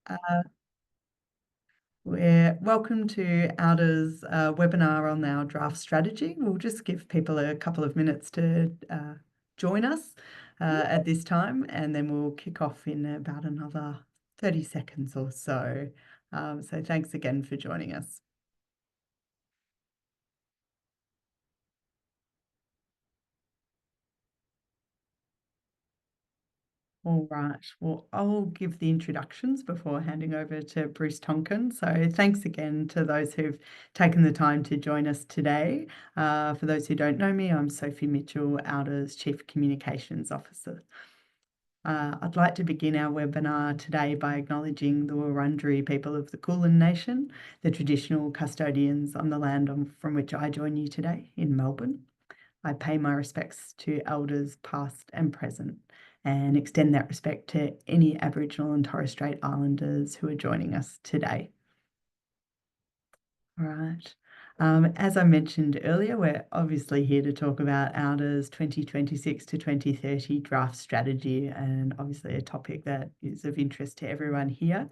Uh, we're welcome to auDA's webinar on our draft strategy. We'll just give people a couple of minutes to join us at this time, and then we'll kick off in about another 30 seconds or so. So thanks again for joining us. All right. Well, I'll give the introductions before handing over to Bruce Tonkin. So thanks again to those who've taken the time to join us today. For those who don't know me, I'm Sophie Mitchell, auDA's Chief Communications Officer. I'd like to begin our webinar today by acknowledging the Wurundjeri people of the Kulin Nation, the traditional custodians on the land from which I join you today in Melbourne. I pay my respects to elders past and present and extend that respect to any Aboriginal and Torres Strait Islanders who are joining us today. All right. As I mentioned earlier, we're obviously here to talk about auDA's 2026 to 2030 draft strategy, and obviously a topic that is of interest to everyone here.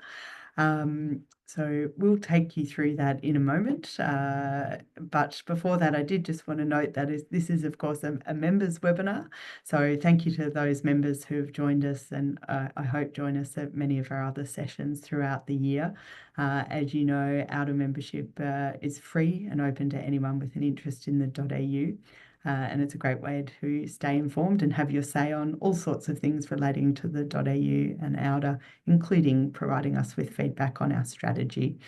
So we'll take you through that in a moment. But before that, I did just want to note that this is, of course, a members webinar. So thank you to those members who have joined us, and I hope join us at many of our other sessions throughout the year. As you know, auDA membership is free and open to anyone with an interest in the .au. And it's a great way to stay informed and have your say on all sorts of things relating to the .au and auDA, including providing us with feedback on our strategy.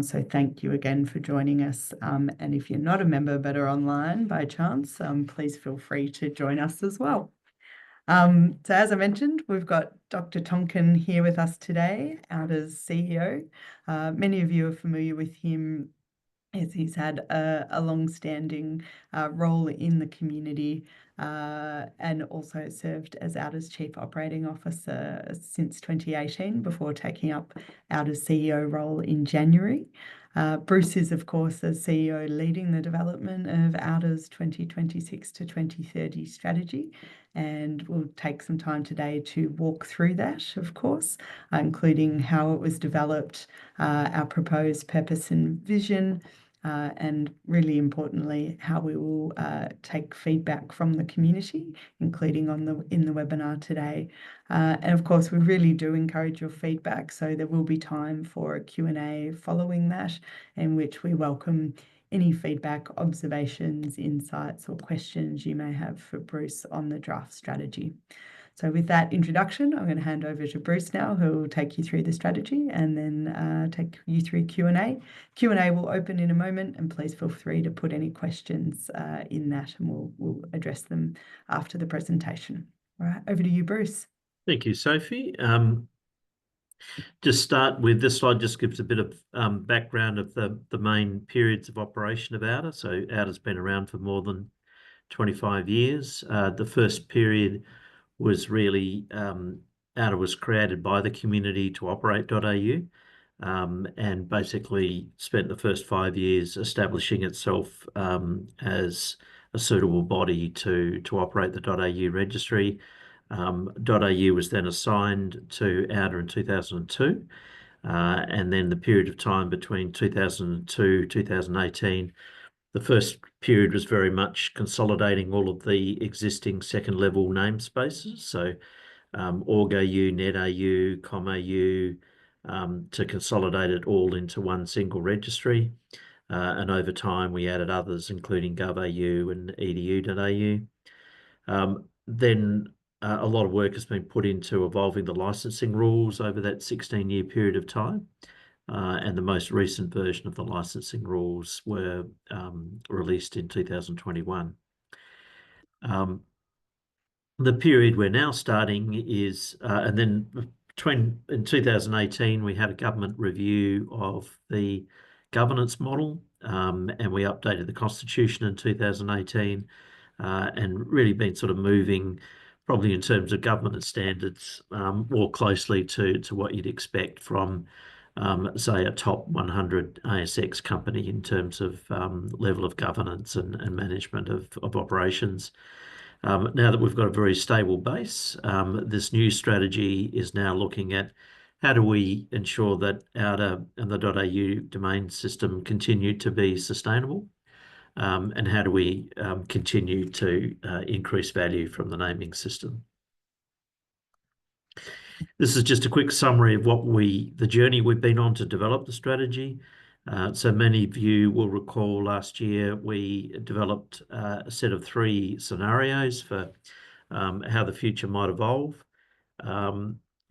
So thank you again for joining us. And if you're not a member but are online by chance, please feel free to join us as well. So as I mentioned, we've got Dr. Tonkin here with us today, auDA's CEO. Many of you are familiar with him as he's had a long-standing role in the community and also served as auDA's Chief Operating Officer since 2018 before taking up auDA's CEO role in January. Bruce is, of course, as CEO, leading the development of auDA's 2026 to 2030 strategy, and we'll take some time today to walk through that, of course, including how it was developed, our proposed purpose and vision, and really importantly, how we will take feedback from the community, including in the webinar today. And of course, we really do encourage your feedback, so there will be time for a Q&A following that, in which we welcome any feedback, observations, insights, or questions you may have for Bruce on the draft strategy. So with that introduction, I'm going to hand over to Bruce now, who will take you through the strategy and then take you through Q&A. Q&A will open in a moment, and please feel free to put any questions in that, and we'll address them after the presentation. All right, over to you, Bruce. Thank you, Sophie. Just start with this slide, just gives a bit of background of the main periods of operation of auDA. So auDA's been around for more than 25 years. The first period was really, auDA was created by the community to operate .au, and basically spent the first 5 years establishing itself as a suitable body to operate the .au registry. .au was then assigned to auDA in 2002, and then the period of time between 2002 2018, the first period was very much consolidating all of the existing second level namespaces, so org.au, net.au, com.au, to consolidate it all into one single registry. And over time we added others, including gov.au and edu.au. Then a lot of work has been put into evolving the licensing rules over that 16-year period of time. And the most recent version of the licensing rules were released in 2021. The period we're now starting is, and then in 2018, we had a government review of the governance model, and we updated the constitution in 2018, and really been sort of moving, probably in terms of governance standards, more closely to what you'd expect from say a top 100 ASX company in terms of level of governance and management of operations. Now that we've got a very stable base, this new strategy is now looking at how do we ensure that auDA and the .au domain system continue to be sustainable? And how do we continue to increase value from the naming system? This is just a quick summary of the journey we've been on to develop the strategy. So many of you will recall last year we developed a set of 3 scenarios for how the future might evolve,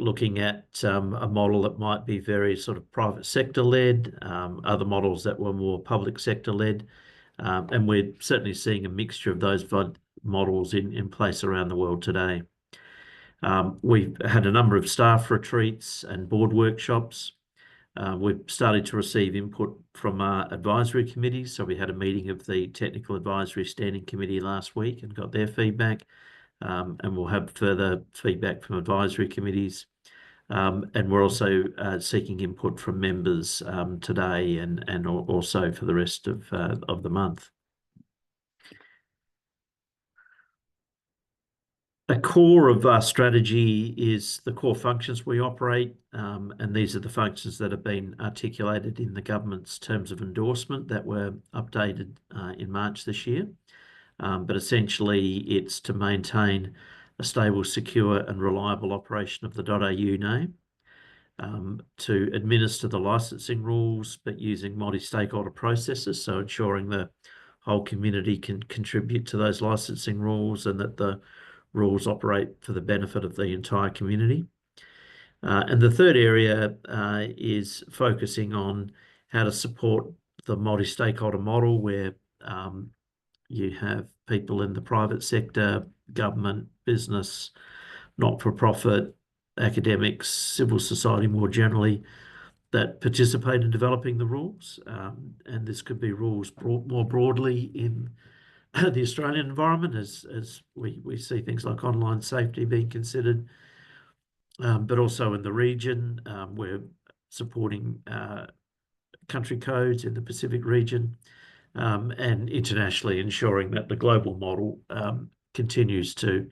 looking at a model that might be very sort of private sector led, other models that were more public sector led, and we're certainly seeing a mixture of those models in place around the world today. We've had a number of staff retreats and board workshops. We've started to receive input from our advisory committees. So we had a meeting of the Technical Advisory Standing Committee last week and got their feedback. And we'll have further feedback from advisory committees. And we're also seeking input from members today and also for the rest of the month. A core of our strategy is the core functions we operate, and these are the functions that have been articulated in the government's terms of endorsement that were updated in March this year. But essentially, it's to maintain a stable, secure and reliable operation of the .au name, to administer the licensing rules, but using multi-stakeholder processes, so ensuring the whole community can contribute to those licensing rules and that the rules operate for the benefit of the entire community. And the third area is focusing on how to support the multi-stakeholder model where you have people in the private sector, government, business, not-for-profit, academics, civil society more generally, that participate in developing the rules. And this could be rules more broadly in the Australian environment as we see things like online safety being considered, but also in the region. We're supporting country codes in the Pacific region, and internationally ensuring that the global model continues to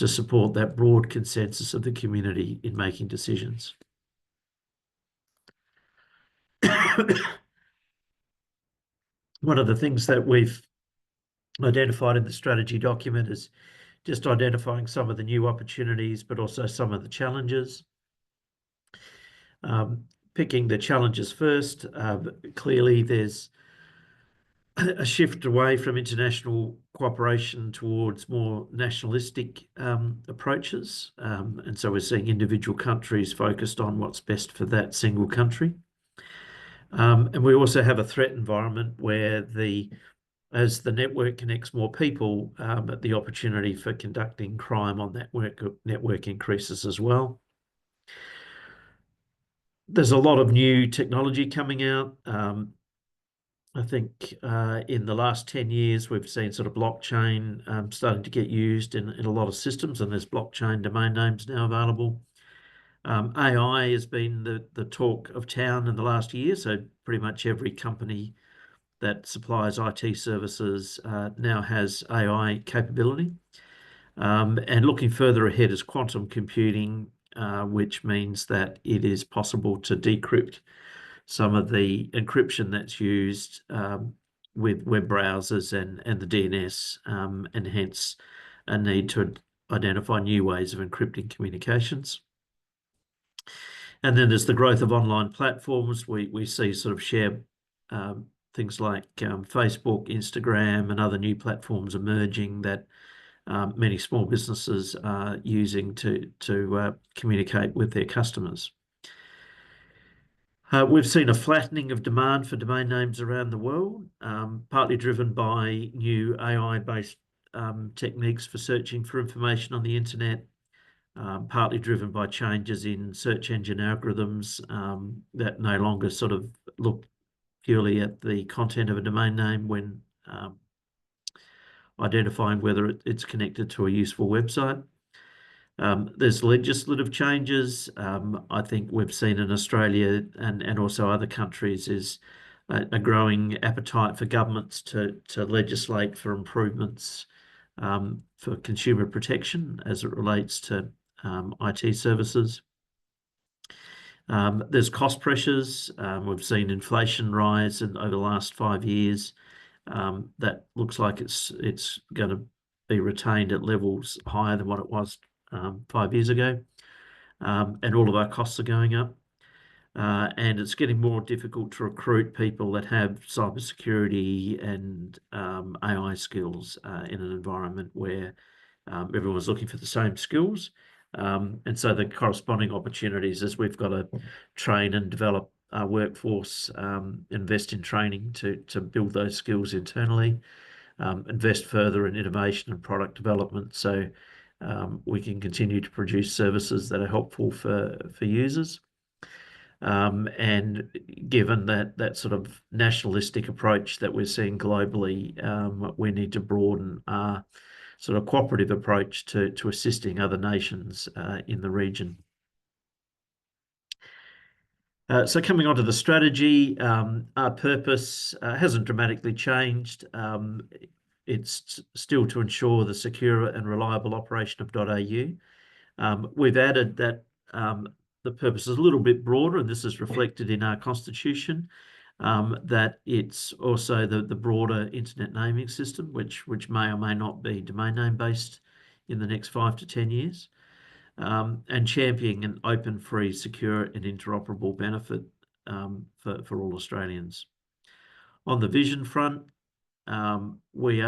support that broad consensus of the community in making decisions. One of the things that we've identified in the strategy document is just identifying some of the new opportunities, but also some of the challenges. Picking the challenges first, clearly there's a shift away from international cooperation towards more nationalistic approaches. And so we're seeing individual countries focused on what's best for that single country. And we also have a threat environment where as the network connects more people, the opportunity for conducting crime on that network increases as well. There's a lot of new technology coming out. I think in the last 10 years, we've seen sort of blockchain starting to get used in a lot of systems, and there's blockchain domain names now available. AI has been the talk of town in the last year, so pretty much every company that supplies IT services now has AI capability. And looking further ahead is quantum computing, which means that it is possible to decrypt some of the encryption that's used with web browsers and the DNS, and hence a need to identify new ways of encrypting communications. And then there's the growth of online platforms. We see sort of share things like Facebook, Instagram, and other new platforms emerging that many small businesses are using to communicate with their customers. We've seen a flattening of demand for domain names around the world, partly driven by new AI-based techniques for searching for information on the internet, partly driven by changes in search engine algorithms that no longer sort of look purely at the content of a domain name when identifying whether it's connected to a useful website. There's legislative changes. I think we've seen in Australia and also other countries is a growing appetite for governments to legislate for improvements for consumer protection as it relates to IT services. There's cost pressures. We've seen inflation rise over the last 5 years. That looks like it's going to be retained at levels higher than what it was 5 years ago. And all of our costs are going up. And it's getting more difficult to recruit people that have cybersecurity and AI skills in an environment where everyone's looking for the same skills. And so the corresponding opportunities is we've got to train and develop our workforce, invest in training to build those skills internally, invest further in innovation and product development so we can continue to produce services that are helpful for users. And given that sort of nationalistic approach that we're seeing globally, we need to broaden our sort of cooperative approach to assisting other nations in the region. So coming on to the strategy, our purpose hasn't dramatically changed. It's still to ensure the secure and reliable operation of .au. We've added that the purpose is a little bit broader, and this is reflected in our constitution, that it's also the broader internet naming system, which may or may not be domain name based in the next 5 to 10 years, and championing an open, free, secure and interoperable benefit for all Australians. On the vision front, we've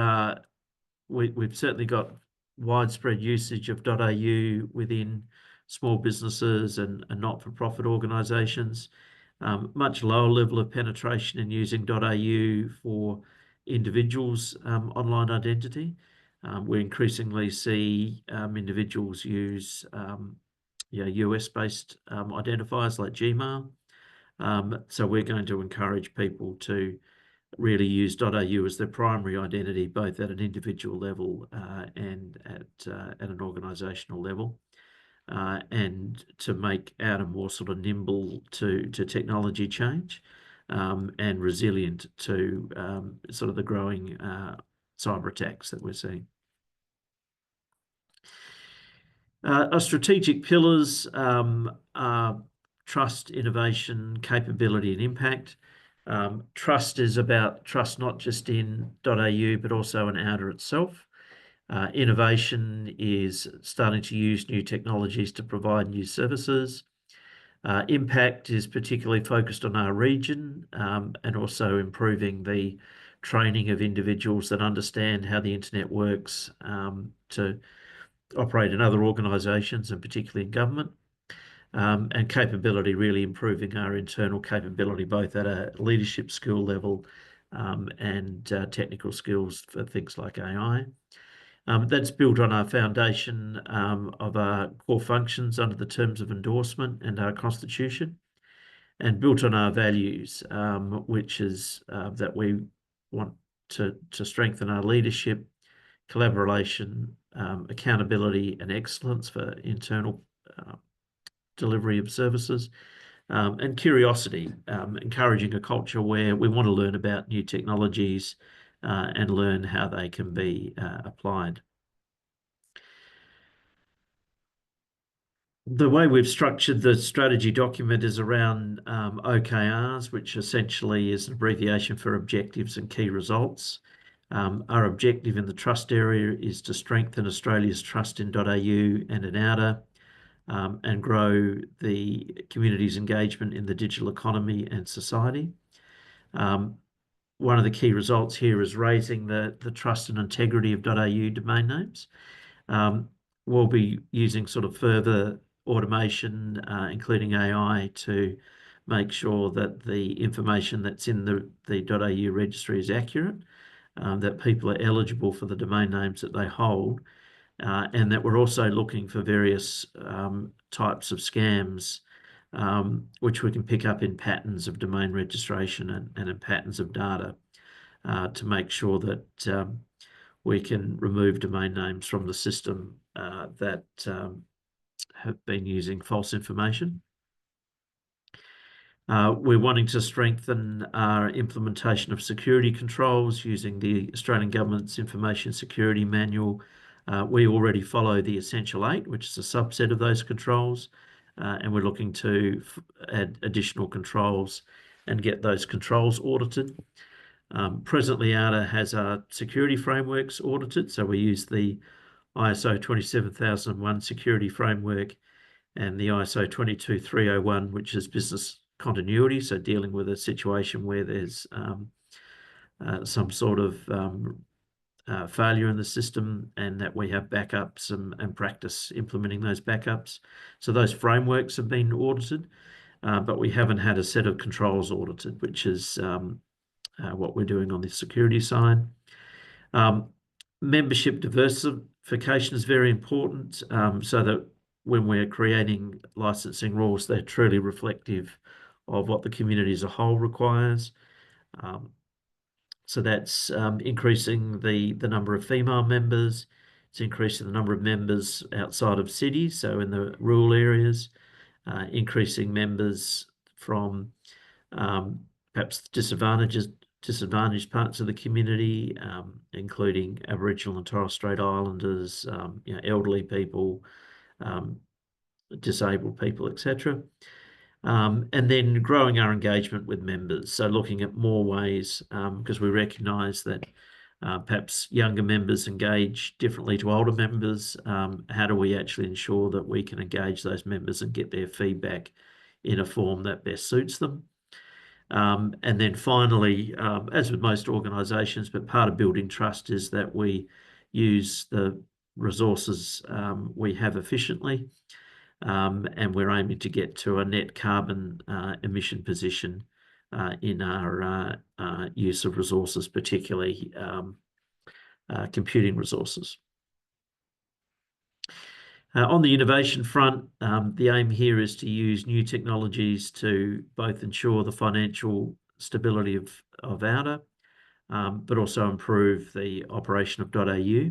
certainly got widespread usage of .au within small businesses and not-for-profit organisations. Much lower level of penetration in using .au for individuals' online identity. We increasingly see individuals use US-based identifiers like Gmail. So we're going to encourage people to really use .au as their primary identity, both at an individual level and at an organisational level. And to make auDA more sort of nimble to technology change and resilient to sort of the growing cyber attacks that we're seeing. Our strategic pillars are trust, innovation, capability and impact. Trust is about trust not just in .au but also in auDA itself. Innovation is starting to use new technologies to provide new services. Impact is particularly focused on our region and also improving the training of individuals that understand how the internet works to operate in other organisations and particularly in government. And capability, really improving our internal capability both at a leadership skill level and technical skills for things like AI. That's built on our foundation of our core functions under the terms of endorsement and our constitution, and built on our values, which is that we want to strengthen our leadership, collaboration, accountability and excellence for internal delivery of services, and curiosity, encouraging a culture where we want to learn about new technologies and learn how they can be applied. The way we've structured the strategy document is around OKRs, which essentially is an abbreviation for objectives and key results. Our objective in the trust area is to strengthen Australia's trust in .au and in auDA, and grow the community's engagement in the digital economy and society. One of the key results here is raising the trust and integrity of .au domain names. We'll be using sort of further automation, including AI, to make sure that the information that's in the .au registry is accurate, that people are eligible for the domain names that they hold, and that we're also looking for various types of scams, which we can pick up in patterns of domain registration and in patterns of data to make sure that we can remove domain names from the system that have been using false information. We're wanting to strengthen our implementation of security controls using the Australian Government's Information Security Manual. We already follow the Essential 8, which is a subset of those controls, and we're looking to add additional controls and get those controls audited. Presently, auDA has our security frameworks audited, so we use the ISO 27001 security framework and the ISO 22301, which is business continuity, so dealing with a situation where there's some sort of failure in the system, and that we have backups and practice implementing those backups. So those frameworks have been audited, but we haven't had a set of controls audited, which is what we're doing on the security side. Membership diversification is very important, so that when we're creating licensing rules, they're truly reflective of what the community as a whole requires. So that's increasing the number of female members. It's increasing the number of members outside of cities, so in the rural areas, increasing members from perhaps disadvantaged parts of the community, including Aboriginal and Torres Strait Islanders, elderly people, disabled people, etc. And then growing our engagement with members. So looking at more ways, because we recognise that perhaps younger members engage differently to older members. How do we actually ensure that we can engage those members and get their feedback in a form that best suits them? And then finally, as with most organisations, but part of building trust is that we use the resources we have efficiently, and we're aiming to get to a net carbon emission position in our use of resources, particularly computing resources. On the innovation front, the aim here is to use new technologies to both ensure the financial stability of auDA, but also improve the operation of .au.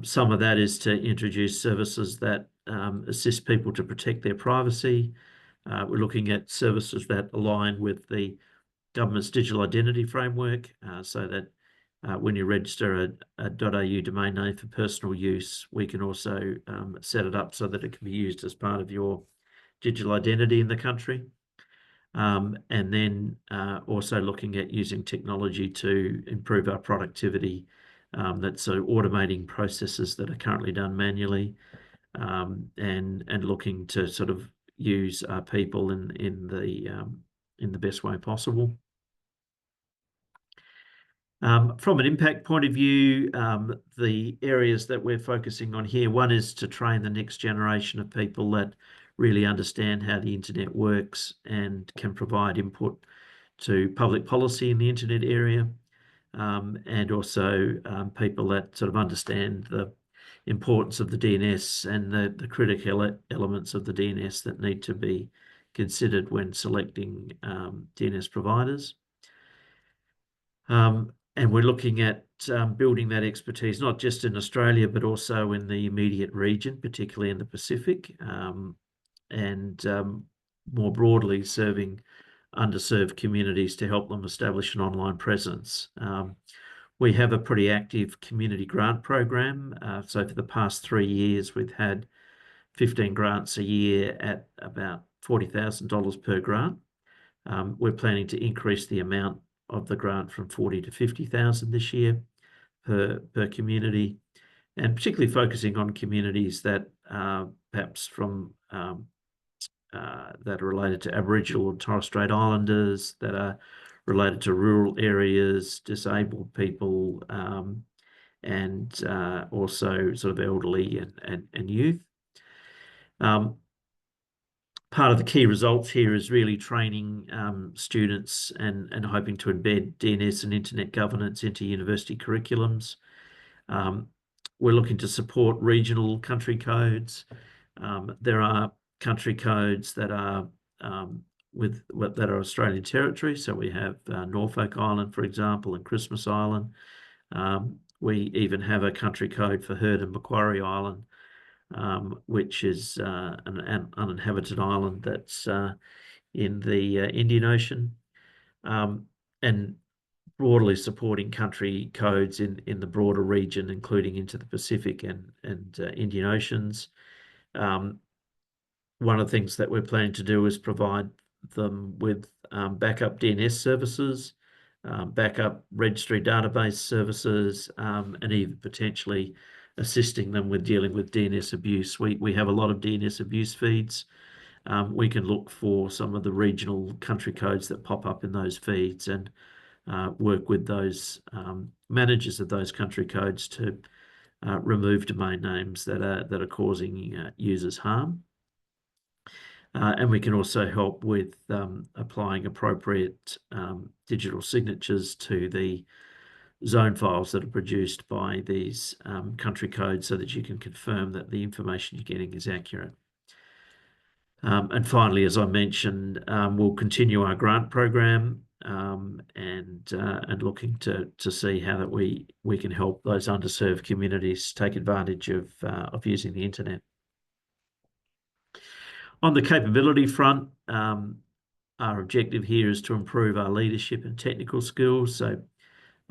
Some of that is to introduce services that assist people to protect their privacy. We're looking at services that align with the government's digital identity framework, so that when you register a .au domain name for personal use, we can also set it up so that it can be used as part of your digital identity in the country. And then also looking at using technology to improve our productivity. That's so automating processes that are currently done manually, and looking to sort of use our people in the best way possible. From an impact point of view, the areas that we're focusing on here, one is to train the next generation of people that really understand how the internet works and can provide input to public policy in the internet area, and also people that sort of understand the importance of the DNS and the critical elements of the DNS that need to be considered when selecting DNS providers. And we're looking at building that expertise, not just in Australia, but also in the immediate region, particularly in the Pacific, and more broadly serving underserved communities to help them establish an online presence. We have a pretty active community grant program. So for the past 3 years, we've had 15 grants a year at about $40,000 per grant. We're planning to increase the amount of the grant from 40 to 50,000 this year per community, and particularly focusing on communities that perhaps from that are related to Aboriginal and Torres Strait Islanders, that are related to rural areas, disabled people, and also sort of elderly and youth. Part of the key results here is really training students and hoping to embed DNS and internet governance into university curriculums. We're looking to support regional country codes. There are country codes that are Australian territory. So we have Norfolk Island, for example, and Christmas Island. We even have a country code for Heard and Macquarie Island, which is an uninhabited island that's in the Indian Ocean, and broadly supporting country codes in the broader region, including into the Pacific and Indian Oceans. one of the things that we're planning to do is provide them with backup DNS services, backup registry database services, and even potentially assisting them with dealing with DNS abuse. We have a lot of DNS abuse feeds. We can look for some of the regional country codes that pop up in those feeds and work with those managers of those country codes to remove domain names that are causing users harm. And we can also help with applying appropriate digital signatures to the zone files that are produced by these country codes so that you can confirm that the information you're getting is accurate. And finally, as I mentioned, we'll continue our grant program and looking to see how that we can help those underserved communities take advantage of using the internet. On the capability front, our objective here is to improve our leadership and technical skills. So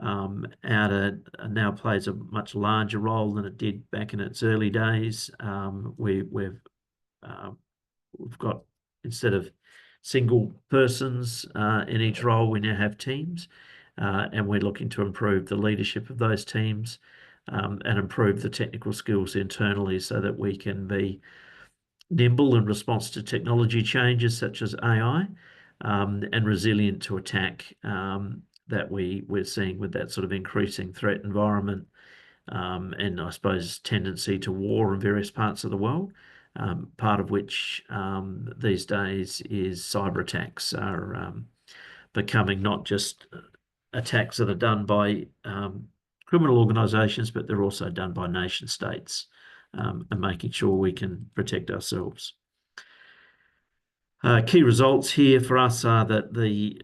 auDA now plays a much larger role than it did back in its early days. We've got, instead of single persons in each role, we now have teams, and we're looking to improve the leadership of those teams and improve the technical skills internally so that we can be nimble in response to technology changes such as AI, and resilient to attack that we're seeing with that sort of increasing threat environment, and I suppose tendency to war in various parts of the world, part of which these days is cyber attacks are becoming not just attacks that are done by criminal organisations, but they're also done by nation states, and making sure we can protect ourselves. Key results here for us are that the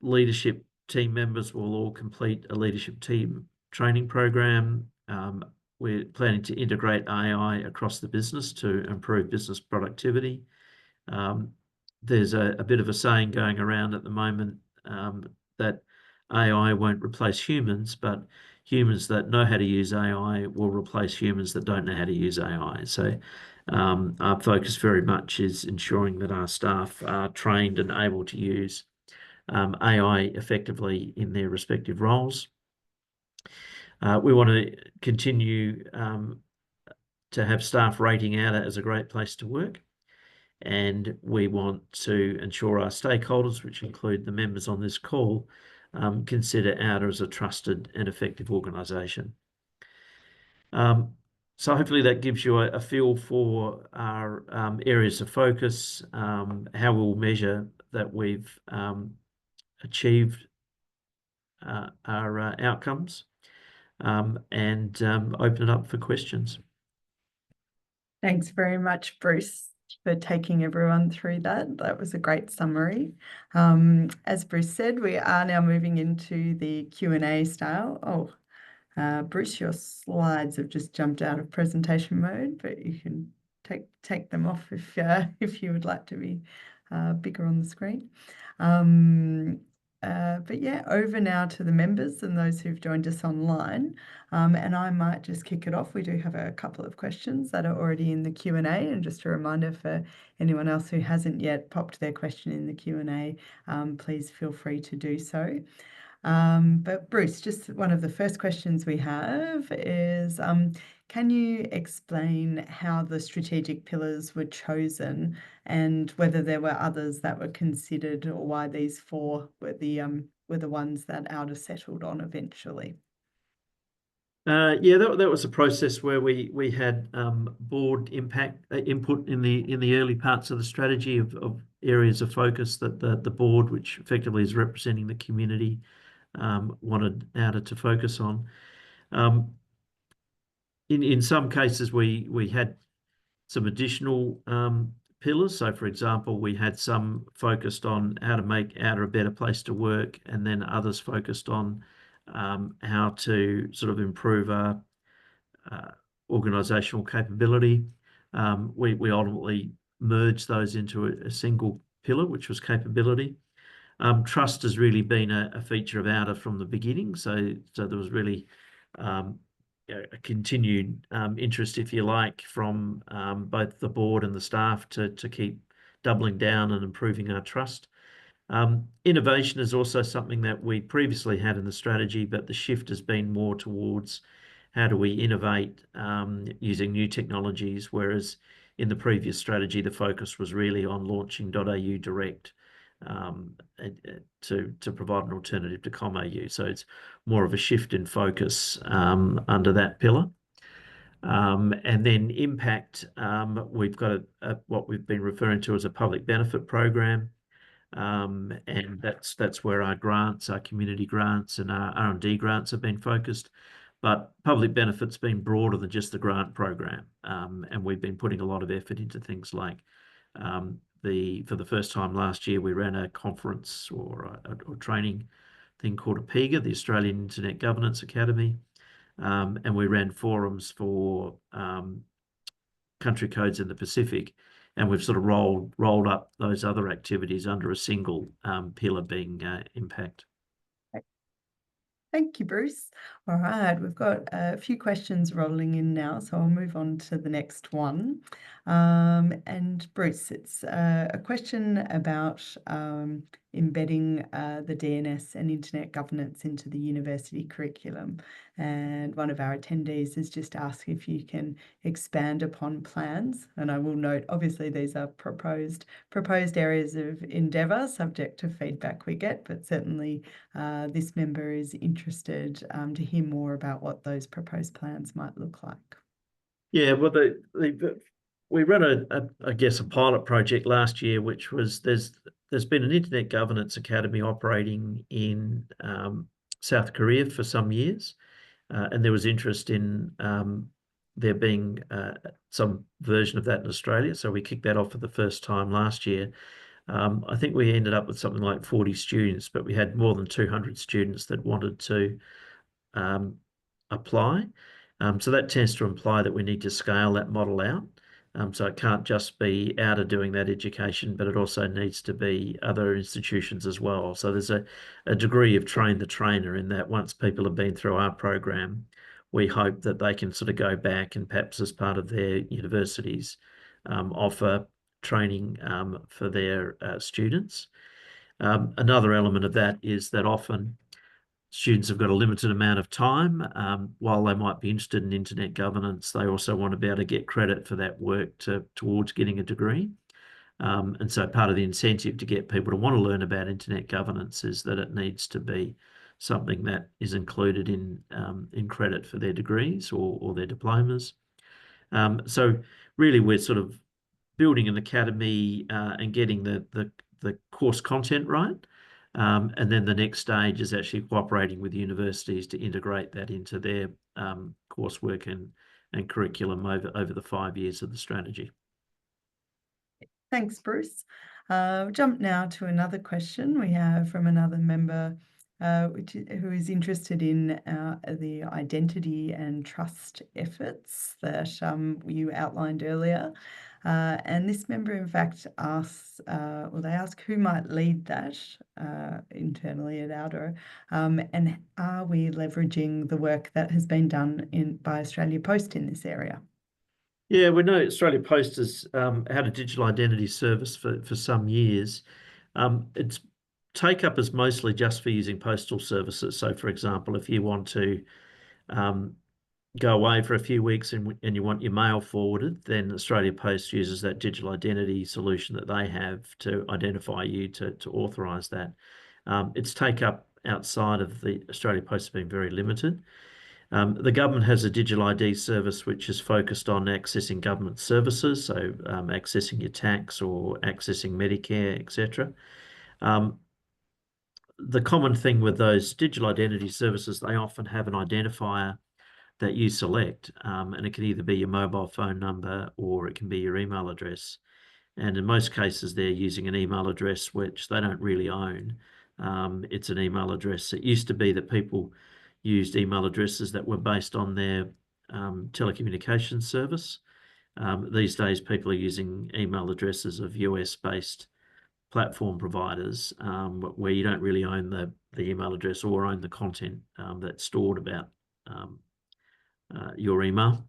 leadership team members will all complete a leadership team training program. We're planning to integrate AI across the business to improve business productivity. There's a bit of a saying going around at the moment that AI won't replace humans, but humans that know how to use AI will replace humans that don't know how to use AI. So our focus very much is ensuring that our staff are trained and able to use AI effectively in their respective roles. We want to continue to have staff rating auDA as a great place to work. And we want to ensure our stakeholders, which include the members on this call, consider auDA as a trusted and effective organisation. So hopefully that gives you a feel for our areas of focus, how we'll measure that we've achieved our outcomes, and open it up for questions. Thanks very much, Bruce, for taking everyone through that. That was a great summary. As Bruce said, we are now moving into the Q&A style. Bruce, your slides have just jumped out of presentation mode, but you can take them off if you would like to be bigger on the screen. But yeah, over now to the members and those who've joined us online. And I might just kick it off. We do have a couple of questions that are already in the Q&A, and just a reminder for anyone else who hasn't yet popped their question in the Q&A, please feel free to do so. But Bruce, just one of the first questions we have is, can you explain how the strategic pillars were chosen and whether there were others that were considered, or why these four were the ones that auDA settled on eventually? Yeah, that was a process where we had board input in the early parts of the strategy of areas of focus that the board, which effectively is representing the community, wanted auDA to focus on. In some cases, we had some additional pillars. So, for example, we had some focused on how to make auDA a better place to work, and then others focused on how to sort of improve our organisational capability. We ultimately merged those into a single pillar, which was capability. Trust has really been a feature of auDA from the beginning. So there was really a continued interest, if you like, from both the board and the staff to keep doubling down and improving our trust. Innovation is also something that we previously had in the strategy, but the shift has been more towards how do we innovate using new technologies, whereas in the previous strategy, the focus was really on launching .au Direct to provide an alternative to .com.au. So it's more of a shift in focus under that pillar. And then impact, we've got what we've been referring to as a public benefit program. And that's where our grants, our community grants and our R&D grants have been focused. But public benefit's been broader than just the grant program. And we've been putting a lot of effort into things like for the first time last year, we ran a conference or training thing called APIGA, the Australian Internet Governance Academy. And we ran forums for country codes in the Pacific. And we've sort of rolled up those other activities under a single pillar being impact. Thank you, Bruce. All right, we've got a few questions rolling in now, so I'll move on to the next one. And Bruce, it's a question about embedding the DNS and internet governance into the university curriculum. And one of our attendees has just asked if you can expand upon plans. And I will note, obviously, these are proposed areas of endeavour, subject to feedback we get, but certainly this member is interested to hear more about what those proposed plans might look like. Yeah, well, we ran I guess a pilot project last year, which was there's been an Internet Governance Academy operating in South Korea for some years, and there was interest in there being some version of that in Australia. So we kicked that off for the first time last year. I think we ended up with something like 40 students, but we had more than 200 students that wanted to apply. So that tends to imply that we need to scale that model out. So it can't just be auDA doing that education, but it also needs to be other institutions as well. So there's a degree of train the trainer in that once people have been through our program, we hope that they can sort of go back and perhaps as part of their universities offer training for their students. Another element of that is that often students have got a limited amount of time. While they might be interested in internet governance, they also want to be able to get credit for that work towards getting a degree. And so part of the incentive to get people to want to learn about internet governance is that it needs to be something that is included in credit for their degrees or their diplomas. So really we're sort of building an academy and getting the course content right. And then the next stage is actually cooperating with universities to integrate that into their coursework and curriculum over the 5 years of the strategy. Thanks, Bruce. Jump now to another question we have from another member who is interested in the identity and trust efforts that you outlined earlier. And this member, in fact, asks, they ask who might lead that internally at auDA, and are we leveraging the work that has been done by Australia Post in this area? Yeah, we know Australia Post has had a digital identity service for some years. Its take-up is mostly just for using postal services. So, for example, if you want to go away for a few weeks and you want your mail forwarded, then Australia Post uses that digital identity solution that they have to identify you to authorise that. Its take-up outside of the Australia Post has been very limited. The government has a digital ID service which is focused on accessing government services, so accessing your tax or accessing Medicare, etc. The common thing with those digital identity services, they often have an identifier that you select, and it can either be your mobile phone number or it can be your email address. And in most cases, they're using an email address which they don't really own. It's an email address. It used to be that people used email addresses that were based on their telecommunications service. These days, people are using email addresses of US-based platform providers where you don't really own the email address or own the content that's stored about your email.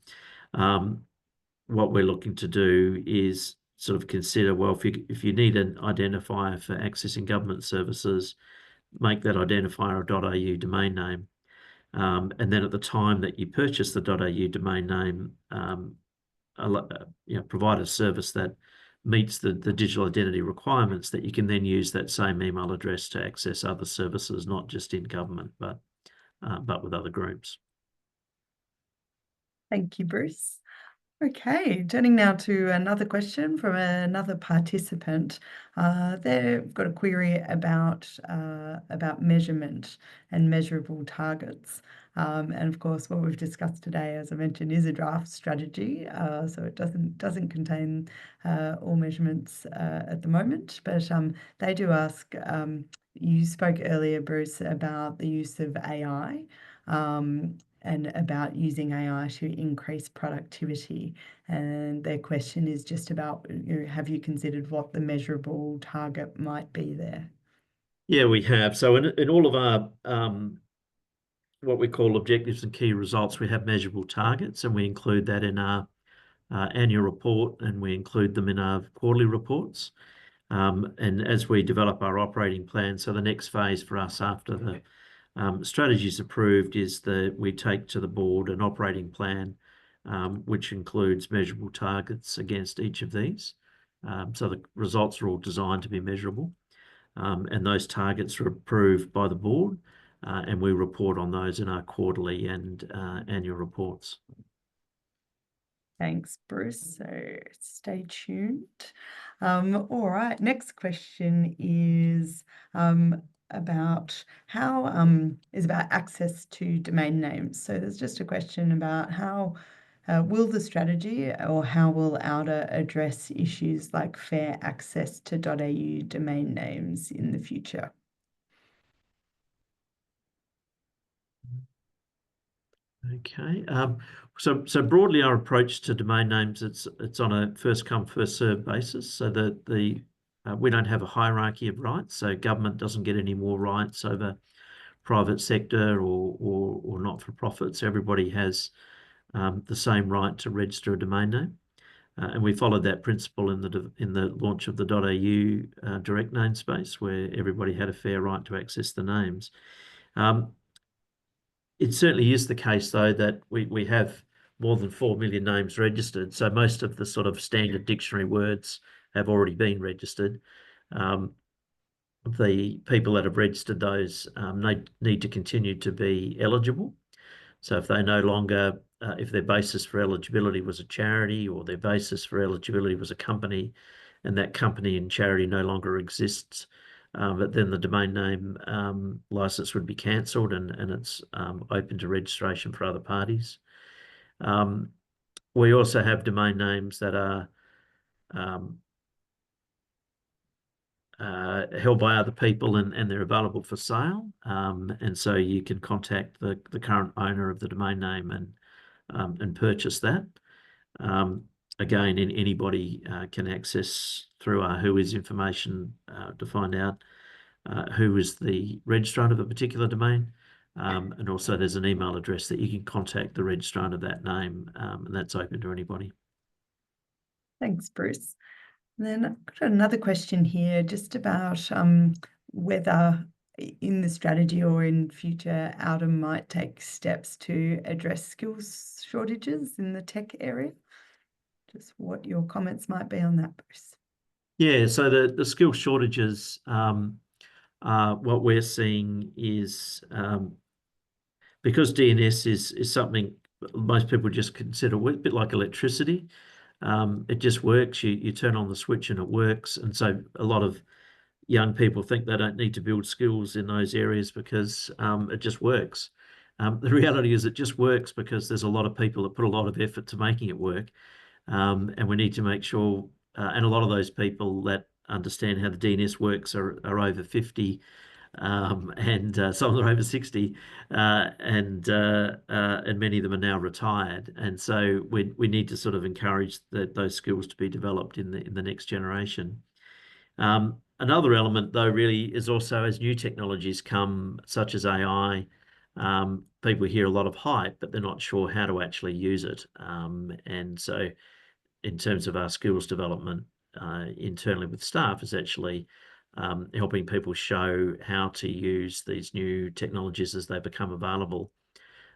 What we're looking to do is sort of consider, well, if you need an identifier for accessing government services, make that identifier a .au domain name. And then at the time that you purchase the .au domain name, provide a service that meets the digital identity requirements, that you can then use that same email address to access other services, not just in government, but with other groups. Thank you, Bruce. Okay, turning now to another question from another participant. They've got a query about measurement and measurable targets. And of course, what we've discussed today, as I mentioned, is a draft strategy, so it doesn't contain all measurements at the moment. But they do ask. You spoke earlier, Bruce, about the use of AI. And about using AI to increase productivity. And their question is just about, have you considered what the measurable target might be there? Yeah, we have. So in all of our what we call objectives and key results, we have measurable targets, and we include that in our annual report, and we include them in our quarterly reports. And as we develop our operating plan, so the next phase for us after the strategy is approved is that we take to the board an operating plan, which includes measurable targets against each of these. So the results are all designed to be measurable. And those targets are approved by the board, and we report on those in our quarterly and annual reports. Thanks, Bruce. So stay tuned. All right, next question is about about access to domain names. So there's just a question about how will the strategy, or how will auDA address issues like fair access to .au domain names in the future? Okay. So broadly, our approach to domain names, it's on a first come, first served basis. So that we don't have a hierarchy of rights. So government doesn't get any more rights over private sector or not for profits. Everybody has the same right to register a domain name, and we followed that principle in the launch of the .au direct namespace, where everybody had a fair right to access the names. It certainly is the case, though, that we have more than 4 million names registered. So most of the sort of standard dictionary words have already been registered. The people that have registered those need to continue to be eligible. So if they no longer, if their basis for eligibility was a charity, or their basis for eligibility was a company, and that company and charity no longer exists, but then the domain name license would be cancelled, and it's open to registration for other parties. We also have domain names that are held by other people, and they're available for sale. And so you can contact the current owner of the domain name and purchase that. Again, anybody can access through our Who Is information to find out who is the registrant of a particular domain. And also there's an email address that you can contact the registrant of that name, and that's open to anybody. Thanks, Bruce. And then I've got another question here just about whether in the strategy or in future auDA might take steps to address skills shortages in the tech area. Just what your comments might be on that, Bruce. Yeah, so the skill shortages, what we're seeing is because DNS is something most people just consider a bit like electricity. It just works. You turn on the switch and it works. And so a lot of young people think they don't need to build skills in those areas because it just works. The reality is it just works because there's a lot of people that put a lot of effort to making it work. And we need to make sure, and a lot of those people that understand how the DNS works are over 50, and some of them are over 60, and many of them are now retired. And so we need to sort of encourage those skills to be developed in the next generation. Another element, though, really is also as new technologies come, such as AI, people hear a lot of hype, but they're not sure how to actually use it. And so in terms of our skills development internally with staff is actually helping people show how to use these new technologies as they become available.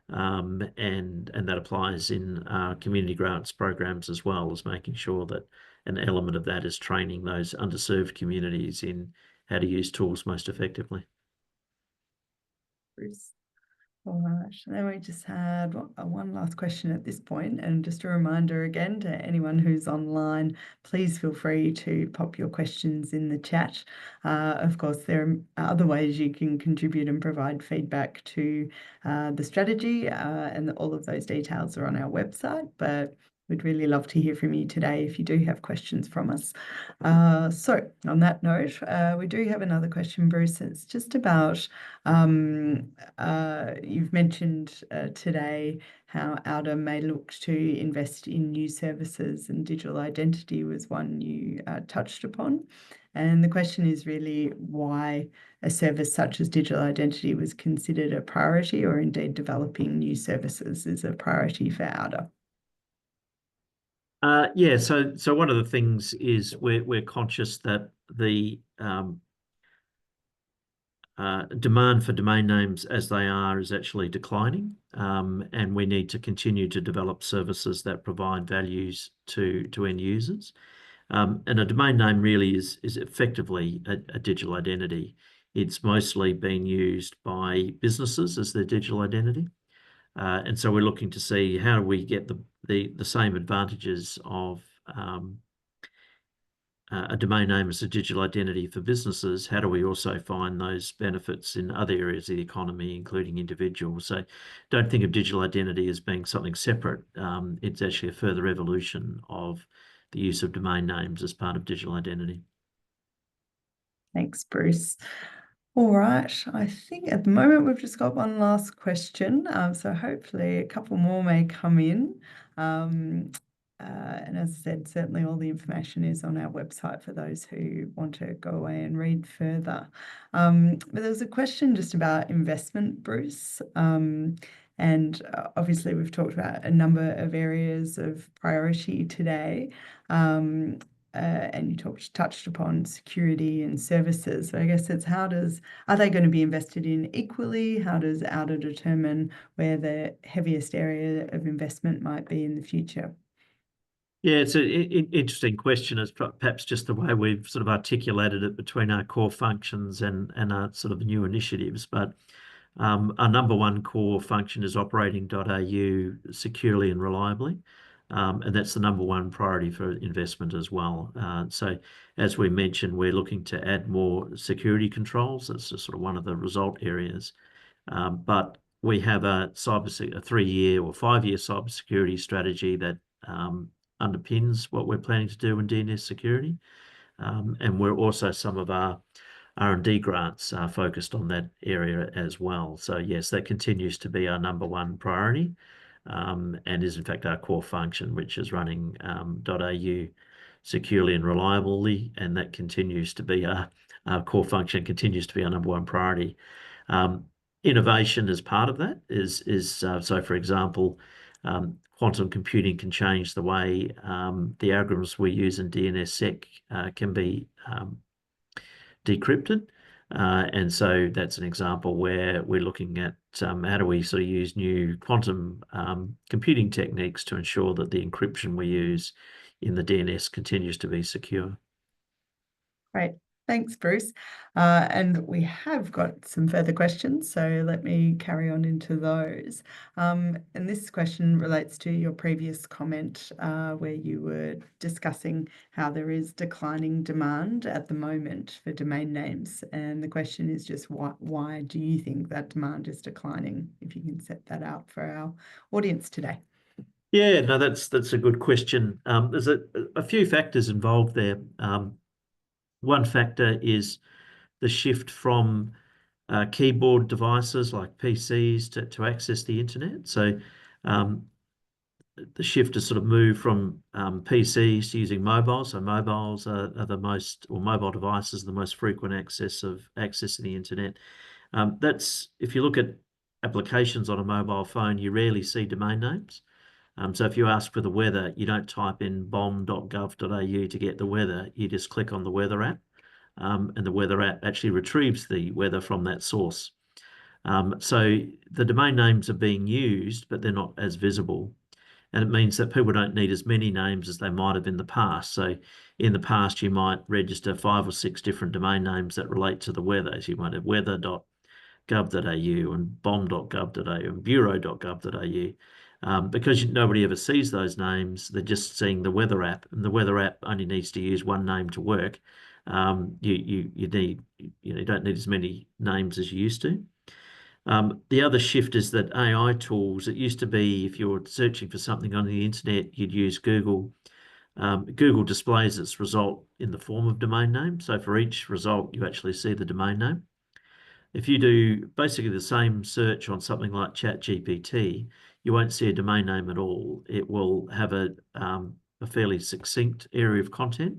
And that applies in community grants programs as well, as making sure that an element of that is training those underserved communities in how to use tools most effectively. Bruce. All right, and then we just had one last question at this point, and just a reminder again to anyone who's online, please feel free to pop your questions in the chat. Of course, there are other ways you can contribute and provide feedback to the strategy, and all of those details are on our website, but we'd really love to hear from you today if you do have questions from us. So on that note, we do have another question, Bruce. It's just about, you've mentioned today how auDA may look to invest in new services, and digital identity was one you touched upon. And the question is really why a service such as digital identity was considered a priority, or indeed developing new services is a priority for auDA. Yeah, so one of the things is we're conscious that the demand for domain names as they are is actually declining, and we need to continue to develop services that provide values to end users. And a domain name really is effectively a digital identity. It's mostly being used by businesses as their digital identity. And so we're looking to see how do we get the same advantages of a domain name as a digital identity for businesses. How do we also find those benefits in other areas of the economy, including individuals? So don't think of digital identity as being something separate. It's actually a further evolution of the use of domain names as part of digital identity. Thanks, Bruce. All right, I think at the moment we've just got one last question, so hopefully a couple more may come in. And as I said, certainly all the information is on our website for those who want to go away and read further. But there was a question just about investment, Bruce. And obviously we've talked about a number of areas of priority today. And you touched upon security and services. So I guess it's are they going to be invested in equally? How does auDA determine where the heaviest area of investment might be in the future? Yeah, it's an interesting question. It's perhaps just the way we've sort of articulated it between our core functions and our sort of new initiatives. But our number one core function is operating.au securely and reliably. And that's the number one priority for investment as well. So as we mentioned, we're looking to add more security controls. That's just sort of one of the result areas. But we have a 3-year or 5-year cybersecurity strategy that underpins what we're planning to do in DNS security. And we're also, some of our R&D grants are focused on that area as well. So yes, that continues to be our number one priority, and is in fact our core function, which is running .au securely and reliably, and that continues to be our core function, continues to be our number one priority. Innovation as part of that is so for example, quantum computing can change the way the algorithms we use in DNSSEC can be decrypted. And so that's an example where we're looking at how do we sort of use new quantum computing techniques to ensure that the encryption we use in the DNS continues to be secure. Great. Thanks, Bruce. And we have got some further questions, so let me carry on into those. And this question relates to your previous comment where you were discussing how there is declining demand at the moment for domain names. And the question is just why do you think that demand is declining? If you can set that out for our audience today. Yeah, no, that's a good question. There's a few factors involved there. One factor is the shift from keyboard devices like PCs to access the internet. So the shift has sort of moved from PCs to using mobiles. So mobiles are the most, or mobile devices are the most frequent access of accessing the internet. That's, if you look at applications on a mobile phone, you rarely see domain names. So if you ask for the weather, you don't type in bom.gov.au to get the weather. You just click on the weather app, and the weather app actually retrieves the weather from that source. So the domain names are being used, but they're not as visible. And it means that people don't need as many names as they might have in the past. So in the past, you might register 5 or 6 different domain names that relate to the weather. So you might have weather.gov.au and bom.gov.au and bureau.gov.au. Because nobody ever sees those names, they're just seeing the weather app, and the weather app only needs to use one name to work. You don't need as many names as you used to. The other shift is that AI tools, it used to be if you're searching for something on the internet, you'd use Google. Google displays its result in the form of domain name. So for each result, you actually see the domain name. If you do basically the same search on something like ChatGPT, you won't see a domain name at all. It will have a fairly succinct area of content,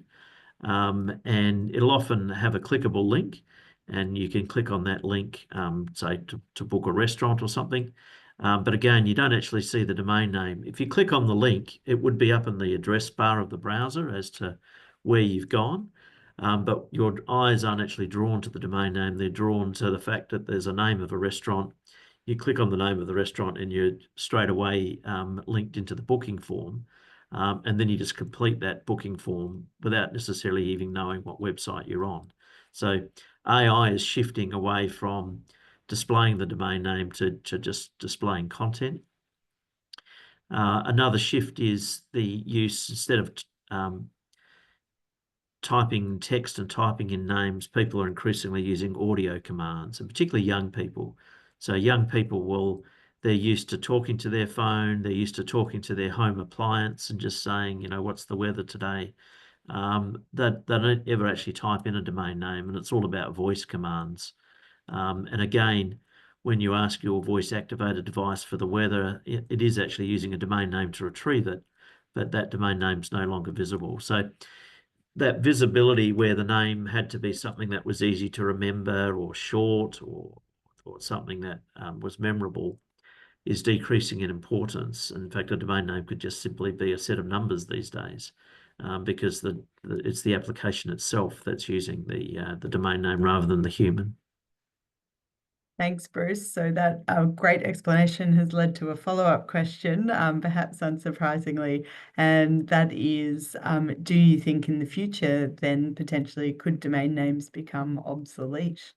and it'll often have a clickable link, and you can click on that link, say to book a restaurant or something. But again, you don't actually see the domain name. If you click on the link, it would be up in the address bar of the browser as to where you've gone. But your eyes aren't actually drawn to the domain name. They're drawn to the fact that there's a name of a restaurant. You click on the name of the restaurant and you're straight away linked into the booking form. And then you just complete that booking form without necessarily even knowing what website you're on. So AI is shifting away from displaying the domain name to just displaying content. Another shift is the use, instead of typing text and typing in names, people are increasingly using audio commands, and particularly young people. So young people they're used to talking to their phone, they're used to talking to their home appliance and just saying, what's the weather today? They don't ever actually type in a domain name, and it's all about voice commands. And again, when you ask your voice activated device for the weather, it is actually using a domain name to retrieve it, but that domain name's no longer visible. So that visibility, where the name had to be something that was easy to remember or short or something that was memorable, is decreasing in importance. In fact, a domain name could just simply be a set of numbers these days, because it's the application itself that's using the domain name rather than the human. Thanks, Bruce. So that great explanation has led to a follow-up question, perhaps unsurprisingly, and that is, do you think in the future then potentially could domain names become obsolete?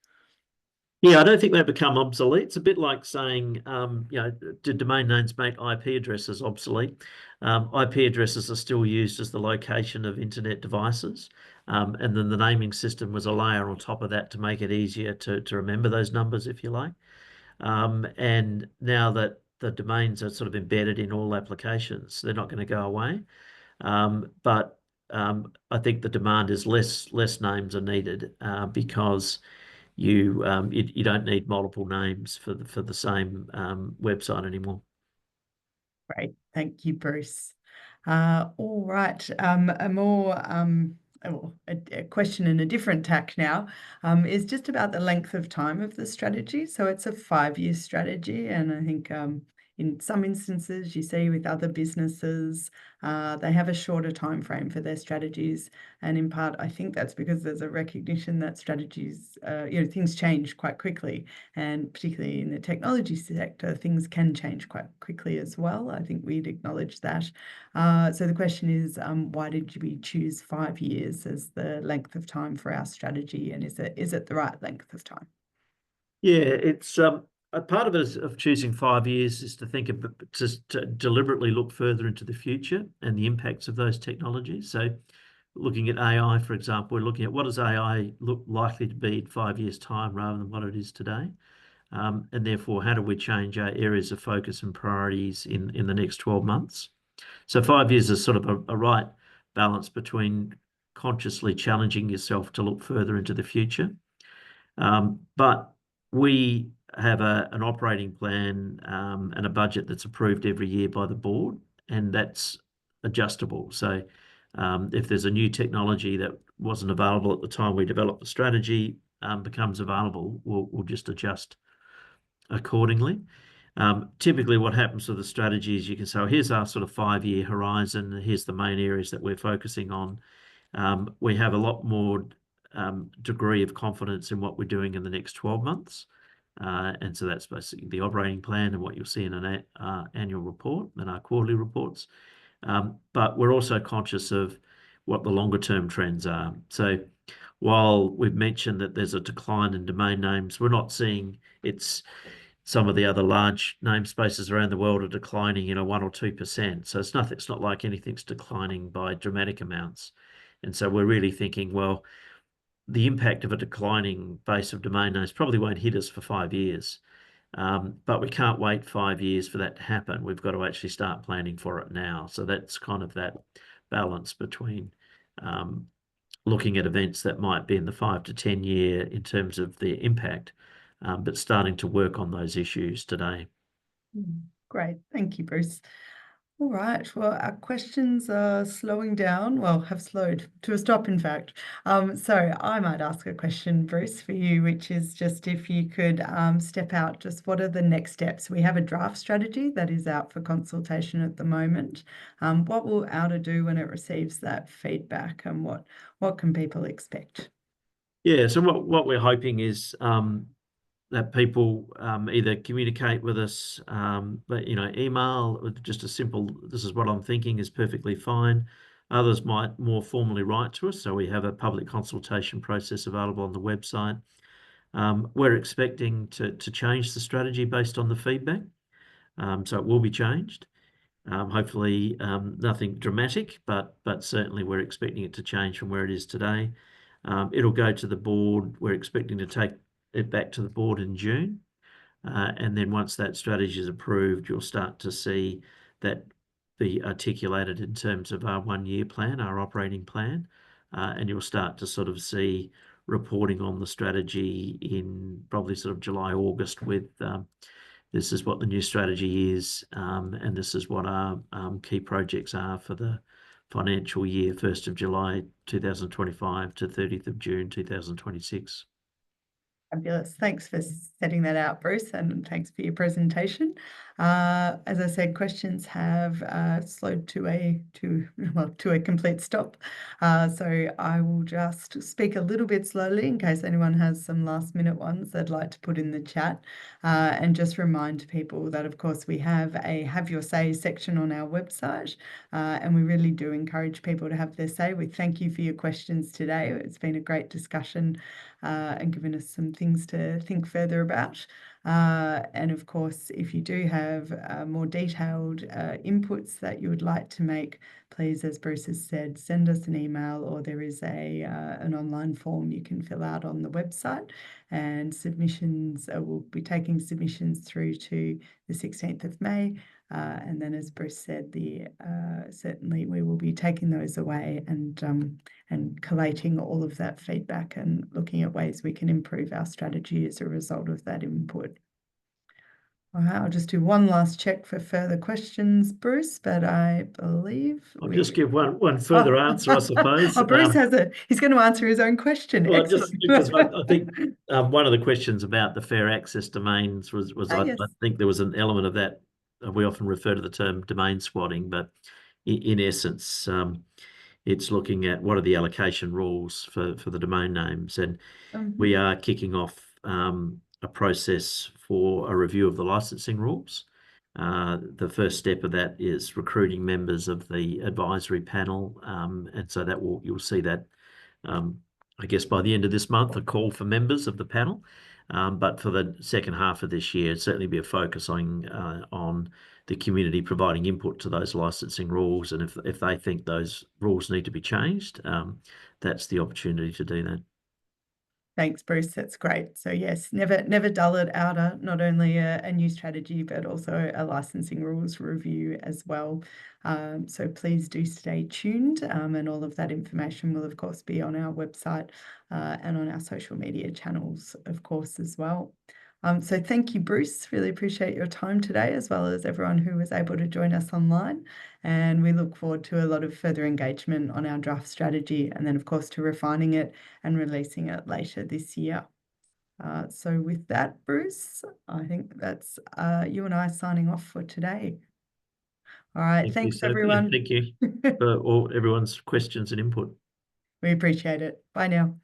Yeah, I don't think they become obsolete. It's a bit like saying, did domain names make IP addresses obsolete? IP addresses are still used as the location of internet devices. And then the naming system was a layer on top of that to make it easier to remember those numbers, if you like. And now that the domains are sort of embedded in all applications, they're not going to go away. But I think the demand is less names are needed, because you don't need multiple names for the same website anymore. Great. Thank you, Bruce. All right. A question in a different tack now is just about the length of time of the strategy. So it's a 5-year strategy, and I think in some instances you see with other businesses they have a shorter time frame for their strategies, and in part I think that's because there's a recognition that strategies, things change quite quickly, and particularly in the technology sector, things can change quite quickly as well. I think we'd acknowledge that. So the question is, why did we choose 5 years as the length of time for our strategy, and is it the right length of time? Yeah, it's a part of it of choosing 5 years is to think of, to deliberately look further into the future and the impacts of those technologies. So looking at AI, for example, we're looking at what does AI look likely to be in 5 years' time rather than what it is today. And therefore, how do we change our areas of focus and priorities in the next 12 months? So 5 years is sort of a right balance between consciously challenging yourself to look further into the future. But we have an operating plan and a budget that's approved every year by the board, and that's adjustable. So if there's a new technology that wasn't available at the time we developed the strategy becomes available, we'll just adjust accordingly. Typically what happens with the strategy is you can say, oh, here's our sort of 5-year horizon, here's the main areas that we're focusing on. We have a lot more degree of confidence in what we're doing in the next 12 months. And so that's basically the operating plan and what you'll see in an annual report and our quarterly reports. But we're also conscious of what the longer term trends are. So while we've mentioned that there's a decline in domain names, we're not seeing some of the other large namespaces around the world are declining, 1 or 2%. So it's not like anything's declining by dramatic amounts. And so we're really thinking, well, the impact of a declining base of domain names probably won't hit us for 5 years. But we can't wait 5 years for that to happen. We've got to actually start planning for it now. So that's kind of that balance between looking at events that might be in the 5 to 10 year in terms of their impact, but starting to work on those issues today. Great. Thank you, Bruce. All right. Well, our questions are slowing down. Well, have slowed to a stop, in fact. So I might ask a question, Bruce, for you, which is just if you could step out, just what are the next steps? We have a draft strategy that is out for consultation at the moment. What will auDA do when it receives that feedback, and what can people expect? Yeah, so what we're hoping is that people either communicate with us, but email with just a simple, this is what I'm thinking is perfectly fine. Others might more formally write to us. So we have a public consultation process available on the website. We're expecting to change the strategy based on the feedback. So it will be changed. Hopefully nothing dramatic, but certainly we're expecting it to change from where it is today. It'll go to the board. We're expecting to take it back to the board in June. And then once that strategy is approved, you'll start to see that be articulated in terms of our 1-year plan, our operating plan. And you'll start to sort of see reporting on the strategy in probably sort of July, August with this is what the new strategy is, and this is what our key projects are for the financial year, 1st of July 2025 to 30th of June 2026. Fabulous. Thanks for setting that out, Bruce, and thanks for your presentation. As I said, questions have slowed to a complete stop. So I will just speak a little bit slowly in case anyone has some last-minute ones they'd like to put in the chat, and just remind people that, of course, we have a Have Your Say section on our website, and we really do encourage people to have their say. We thank you for your questions today. It's been a great discussion and given us some things to think further about. And of course, if you do have more detailed inputs that you would like to make, please, as Bruce has said, send us an email, or there is an online form you can fill out on the website. And submissions, we'll be taking submissions through to the 16th of May. And then, as Bruce said, certainly we will be taking those away and collating all of that feedback and looking at ways we can improve our strategy as a result of that input. All right, I'll just do one last check for further questions, Bruce, but I believe I'll just give one further answer, I suppose. Bruce he's going to answer his own question. Well, Excellent. just because I think one of the questions about the fair access domains was Yes. I think there was an element of that. We often refer to the term domain squatting, but in essence, it's looking at what are the allocation rules for the domain names. And we are kicking off a process for a review of the licensing rules. The first step of that is recruiting members of the advisory panel. And so you'll see that, I guess, by the end of this month, a call for members of the panel. But for the second half of this year, certainly be a focus on the community providing input to those licensing rules. And if they think those rules need to be changed, that's the opportunity to do that. Thanks, Bruce. That's great. So yes, never dull at auDA, not only a new strategy, but also a licensing rules review as well. So please do stay tuned, and all of that information will, of course, be on our website and on our social media channels, of course, as well. So thank you, Bruce. Really appreciate your time today, as well as everyone who was able to join us online. And we look forward to a lot of further engagement on our draft strategy, and then, of course, to refining it and releasing it later this year. So with that, Bruce, I think that's you and I signing off for today. All right, Thank you, thanks Sophie, and everyone. thank you for all everyone's questions and input. We appreciate it. Bye now.